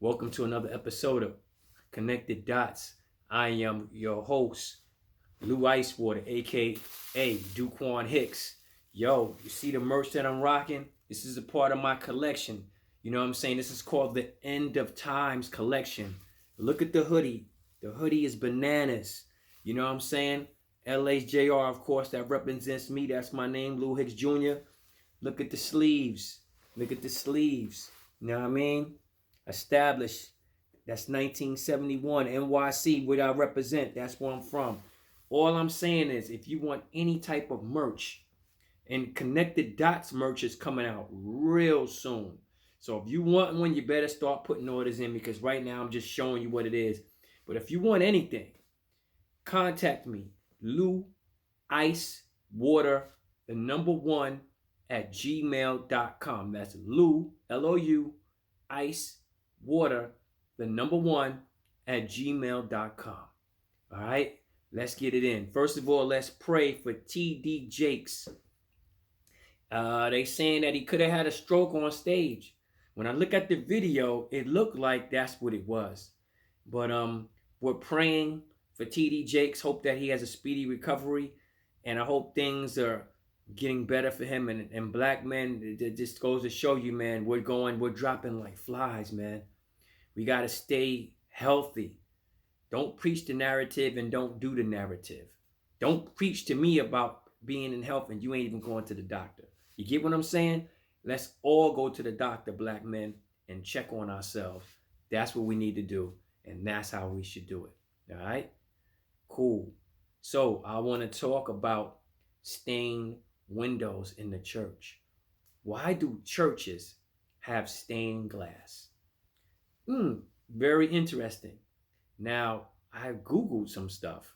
Welcome to another episode of Connected Dots. I am your host, Lou Icewater, aka Duquan Hicks. Yo, you see the merch that I'm rocking? This is a part of my collection. You know what I'm saying? This is called the End of Times collection. Look at the hoodie. The hoodie is bananas. You know what I'm saying? LA's JR, of course, that represents me. That's my name, Lou Hicks Jr. Look at the sleeves. Look at the sleeves. You know what I mean? Established. That's 1971. NYC, what I represent. That's where I'm from. All I'm saying is if you want any type of merch, and Connected Dots merch is coming out real soon. So if you want one, you better start putting orders in because right now I'm just showing you what it is. But if you want anything, contact me. Lou Ice Water, the number one at gmail.com. That's Lou, Lou, Ice Water, the number one at gmail.com. All right, let's get it in. First of all, let's pray for T.D. Jakes. They saying that he could have had a stroke on stage. When I look at the video, it looked like that's what it was. But we're praying for T.D. Jakes. Hope that he has a speedy recovery, and I hope things are getting better for him. And black men, it just goes to show you, man, we're dropping like flies, man. We got to stay healthy. Don't preach the narrative and don't do the narrative. Don't preach to me about being in health and you ain't even going to the doctor. You get what I'm saying? Let's all go to the doctor, black men, and check on ourselves. That's what we need to do, and that's how we should do it. All right? Cool. So I want to talk about stained windows in the church. Why do churches have stained glass? Very interesting. Now, I Googled some stuff,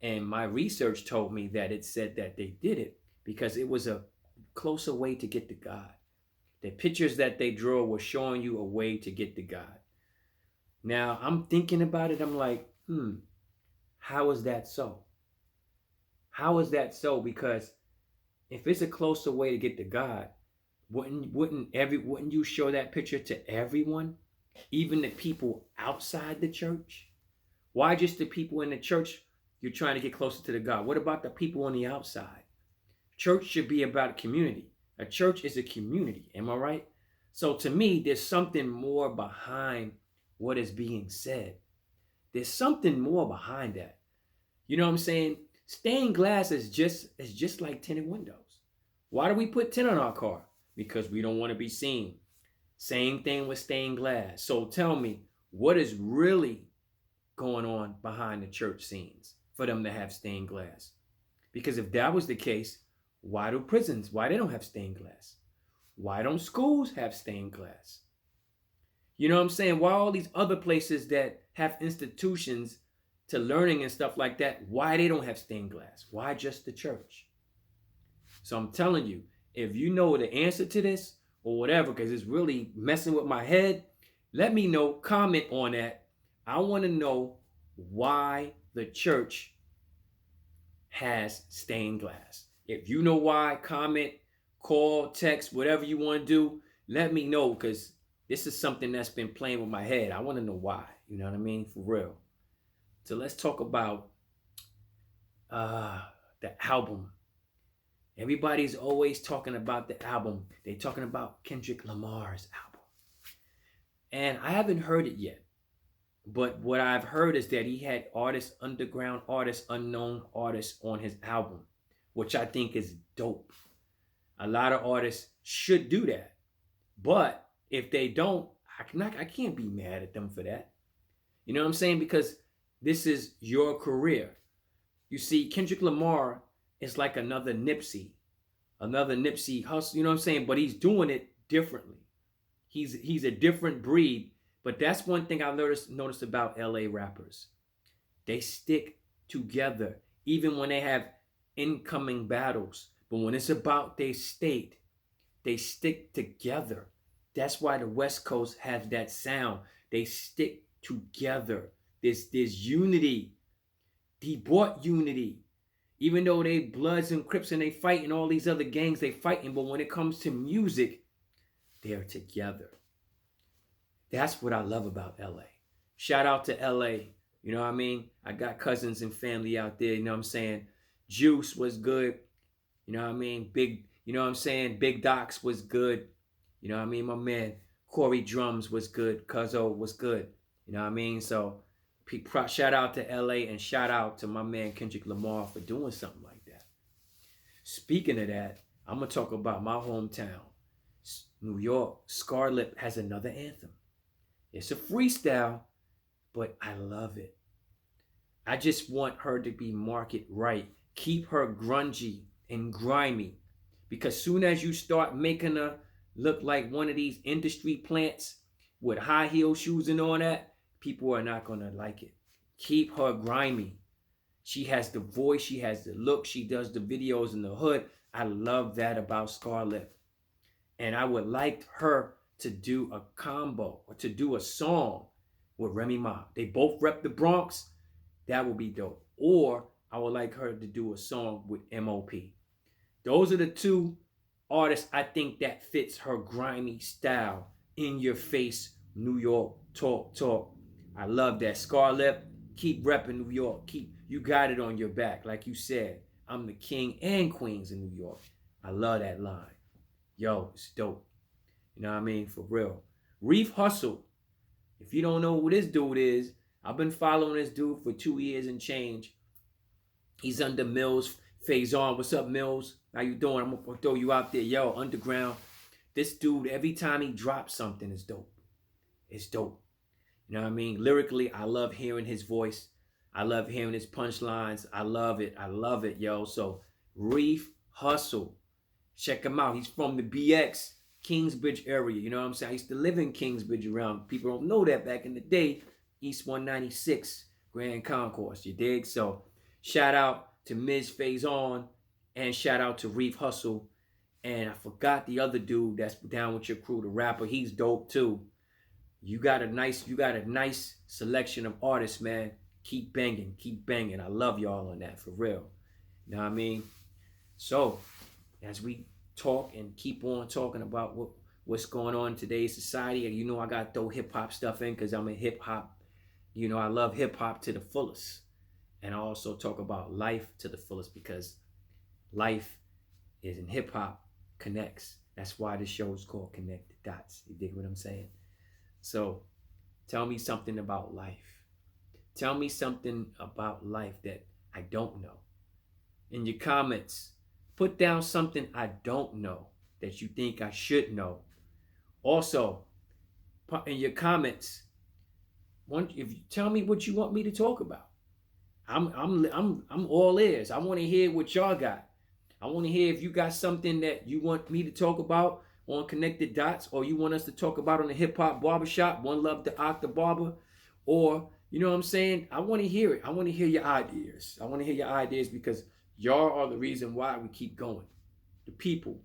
and my research told me that it said that they did it because it was a closer way to get to God. The pictures that they draw were showing you a way to get to God. Now, I'm thinking about it. I'm like, how is that so? How is that so? Because if it's a closer way to get to God, wouldn't you show that picture to everyone, even the people outside the church? Why just the people in the church you're trying to get closer to the God? What about the people on the outside? Church should be about community. A church is a community. Am I right? So to me, there's something more behind what is being said. There's something more behind that. You know what I'm saying? Stained glass is just like tinted windows. Why do we put tint on our car? Because we don't want to be seen. Same thing with stained glass. So tell me, what is really going on behind the church scenes for them to have stained glass? Because if that was the case, why do prisons, why they don't have stained glass? Why don't schools have stained glass? You know what I'm saying? Why all these other places that have institutions to learning and stuff like that, why they don't have stained glass? Why just the church? So I'm telling you, if you know the answer to this or whatever, because it's really messing with my head, let me know, comment on that. I want to know why the church has stained glass. If you know why, comment, call, text, whatever you want to do. Let me know because this is something that's been playing with my head. I want to know why. You know what I mean? For real. So let's talk about the album. Everybody's always talking about the album. They're talking about Kendrick Lamar's album. And I haven't heard it yet. But what I've heard is that he had artists, underground artists, unknown artists on his album, which I think is dope. A lot of artists should do that. But if they don't, I can't be mad at them for that. You know what I'm saying? Because this is your career. You see, Kendrick Lamar is like another Nipsey Hussle, you know what I'm saying? But he's doing it differently. He's a different breed. But that's one thing I've noticed about LA rappers. They stick together, even when they have incoming battles. But when it's about their state, they stick together. That's why the West Coast has that sound. They stick together. There's unity. He brought unity. Even though they Bloods and Crips and they fight and all these other gangs they fighting, but when it comes to music, they're together. That's what I love about LA. Shout out to LA. You know what I mean? I got cousins and family out there, you know what I'm saying? Juice was good. You know what I mean? You know what I'm saying? Big Docs was good. You know what I mean? My man Corey Drums was good. Cuzzo was good. You know what I mean? So shout out to LA and shout out to my man Kendrick Lamar for doing something like that. Speaking of that, I'm going to talk about my hometown, New York. Scarlett has another anthem. It's a freestyle, but I love it. I just want her to be market right. Keep her grungy and grimy. Because soon as you start making her look like one of these industry plants with high heel shoes and all that, people are not going to like it. Keep her grimy. She has the voice, she has the look, she does the videos in the hood. I love that about Scarlett. And I would like her to do a combo or to do a song with Remy Ma. They both rep the Bronx. That would be dope. Or I would like her to do a song with MOP. Those are the two artists I think that fits her grimy style. In your face, New York, talk. I love that. Scarlett, keep repping New York. You got it on your back. Like you said, I'm the king and queens in New York. I love that line. Yo, it's dope. You know what I mean? For real. Reef Hustle. If you don't know who this dude is, I've been following this dude for 2 years and change. He's under Mills Faison. What's up, Mills? How you doing? I'm gonna throw you out there. Yo, underground. This dude, every time he drops something, is dope. It's dope. You know what I mean? Lyrically, I love hearing his voice. I love hearing his punchlines. I love it. I love it, yo. So, Reef Hustle. Check him out. He's from the BX, Kingsbridge area. You know what I'm saying? I used to live in Kingsbridge around. People don't know that back in the day. East 196, Grand Concourse. You dig? So, shout out to Ms. Faison and shout out to Reef Hustle. And I forgot the other dude that's down with your crew, the rapper. He's dope too. You got a nice selection of artists, man. Keep banging. I love y'all on that, for real. You know what I mean? So, as we talk and keep on talking about what's going on in today's society, you know I got to throw hip-hop stuff in because I'm a hip-hop. You know, I love hip-hop to the fullest. And I also talk about life to the fullest because life is in hip-hop connects. That's why this show is called Connect the Dots. You dig what I'm saying? So, tell me something about life. Tell me something about life that I don't know. In your comments, put down something I don't know that you think I should know. Also, in your comments, if you tell me what you want me to talk about. I'm all ears. I want to hear what y'all got. I want to hear if you got something that you want me to talk about on Connected Dots, or you want us to talk about on the Hip Hop Barbershop, One Love to Octa Barber, or, you know what I'm saying? I want to hear it. I want to hear your ideas. I want to hear your ideas because y'all are the reason why we keep going. The people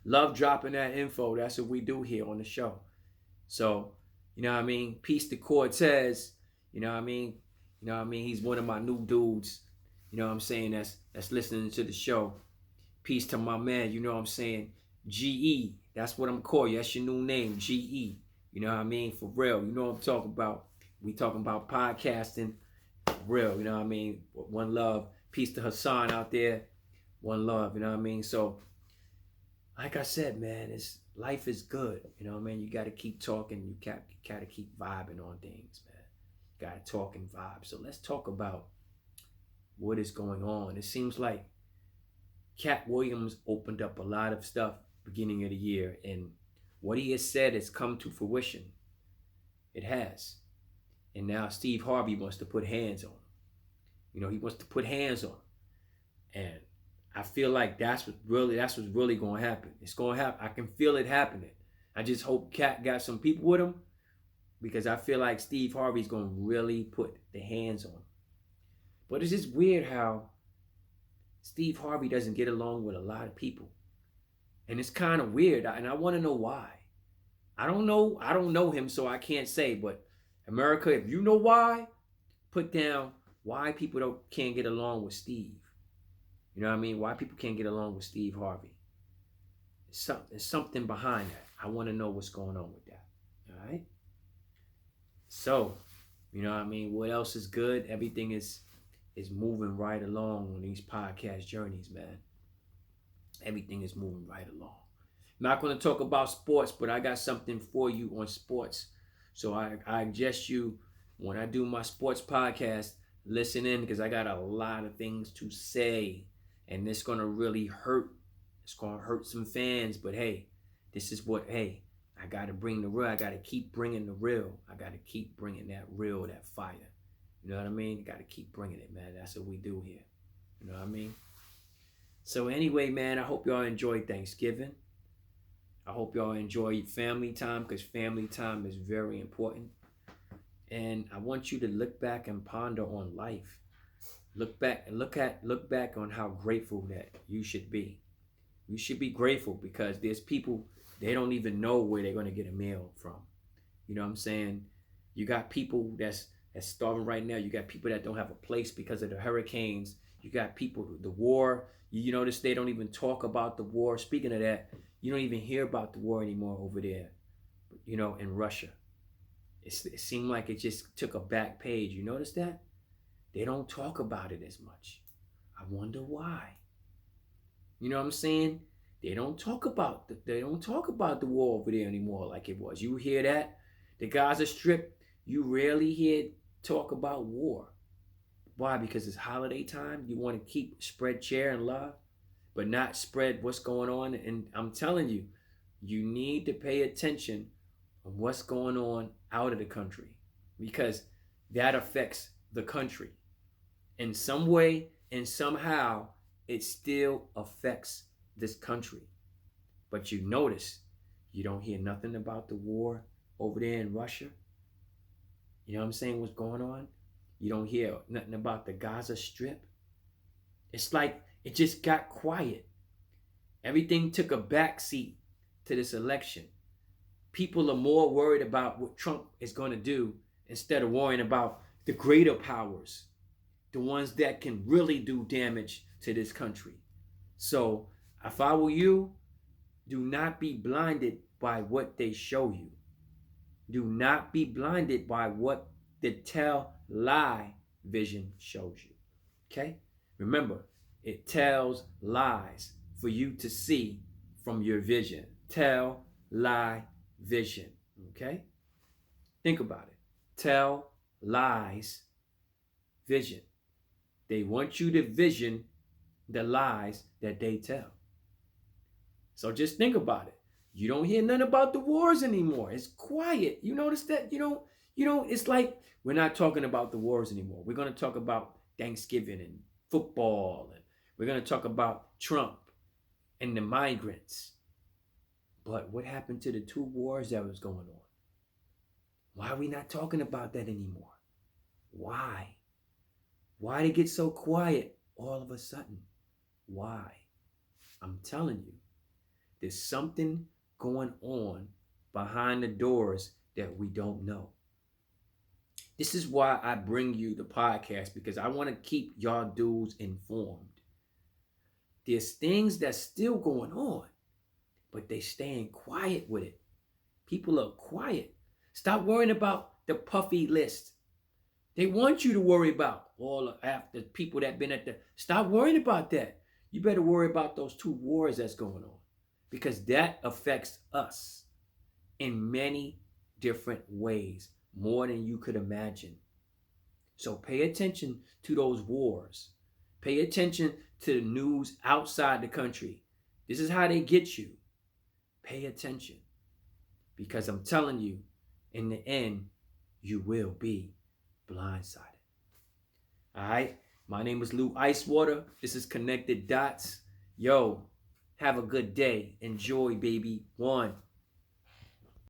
love dropping that info. That's what we do here on the show. So, you know what I mean? Peace to Cortez. You know what I mean? You know what I mean? He's one of my new dudes. You know what I'm saying? That's listening to the show. Peace to my man. You know what I'm saying? GE. That's what I'm calling you. That's your new name, GE. You know what I mean? For real. You know what I'm talking about. We talking about podcasting. For real. You know what I mean? One love. Peace to Hassan out there. One love. You know what I mean? So, like I said, man, life is good. You know what I mean? You got to keep talking. You got to keep vibing on things, man. You got to talk and vibe. So let's talk about what is going on. It seems like Cat Williams opened up a lot of stuff beginning of the year, and what he has said has come to fruition. It has. And now Steve Harvey wants to put hands on him. You know, he wants to put hands on him. And I feel like that's what's really going to happen. It's going to happen. I can feel it happening. I just hope Cat got some people with him, because I feel like Steve Harvey's going to really put the hands on him. But it's just weird how Steve Harvey doesn't get along with a lot of people. And it's kind of weird, and I want to know why. I don't know him, so I can't say, but America, if you know why, put down why people can't get along with Steve. You know what I mean? Why people can't get along with Steve Harvey. There's something behind that. I want to know what's going on with that. All All right. So, you know what I mean? What else is good? Everything is moving right along on these podcast journeys, man. Everything is moving right along. I'm not going to talk about sports, but I got something for you on sports. So I suggest you, when I do my sports podcast, listen in because I got a lot of things to say. And it's going to really hurt. It's going to hurt some fans. But hey, this is what, hey, I got to bring the real. I got to keep bringing the real. I got to keep bringing that real, that fire. You know what I mean? You got to keep bringing it, man. That's what we do here. You know what I mean? So anyway, man, I hope y'all enjoyed Thanksgiving. I hope y'all enjoy family time because family time is very important. And I want you to look back and ponder on life. Look back and look back on how grateful that you should be. You should be grateful because there's people, they don't even know where they're going to get a meal from. You know what I'm saying? You got people that's starving right now. You got people that don't have a place because of the hurricanes. You got people, the war. You notice they don't even talk about the war. Speaking of that, you don't even hear about the war anymore over there, you know, in Russia. It seemed like it just took a back page. You notice that? They don't talk about it as much. I wonder why. You know what I'm saying? They don't talk about the war over there anymore like it was. You hear that? The Gaza Strip, you rarely hear talk about war. Why? Because it's holiday time. You want to spread cheer and love, but not spread what's going on. And I'm telling you, you need to pay attention on what's going on out of the country because that affects the country. In some way and somehow, it still affects this country. But you notice, you don't hear nothing about the war over there in Russia. You know what I'm saying? What's going on? You don't hear nothing about the Gaza Strip. It's like it just got quiet. Everything took a backseat to this election. People are more worried about what Trump is going to do instead of worrying about the greater powers, the ones that can really do damage to this country. So if I were you, do not be blinded by what they show you. Do not be blinded by what the lie vision shows you. Okay? Remember, it tells lies for you to see from your vision. Tell, lie, vision. Okay? Think about it. Tell, lies, vision. They want you to vision the lies that they tell. So just think about it. You don't hear nothing about the wars anymore. It's quiet. You notice that? It's like we're not talking about the wars anymore. We're going to talk about Thanksgiving and football. And we're going to talk about Trump and the migrants. But what happened to the 2 wars that was going on? Why are we not talking about that anymore? Why? Why did it get so quiet all of a sudden? Why? I'm telling you, there's something going on behind the doors that we don't know. This is why I bring you the podcast, because I want to keep y'all dudes informed. There's things that's still going on, but they staying quiet with it. People are quiet. Stop worrying about the puffy list. They want you to worry about all the people that been at the... Stop worrying about that. You better worry about those 2 wars that's going on, because that affects us in many different ways, more than you could imagine. So pay attention to those wars. Pay attention to the news outside the country. This is how they get you. Pay attention, because I'm telling you, in the end, you will be blindsided. All right? My name is Lou Icewater. This is Connected Dots. Yo, have a good day. Enjoy, baby. 1.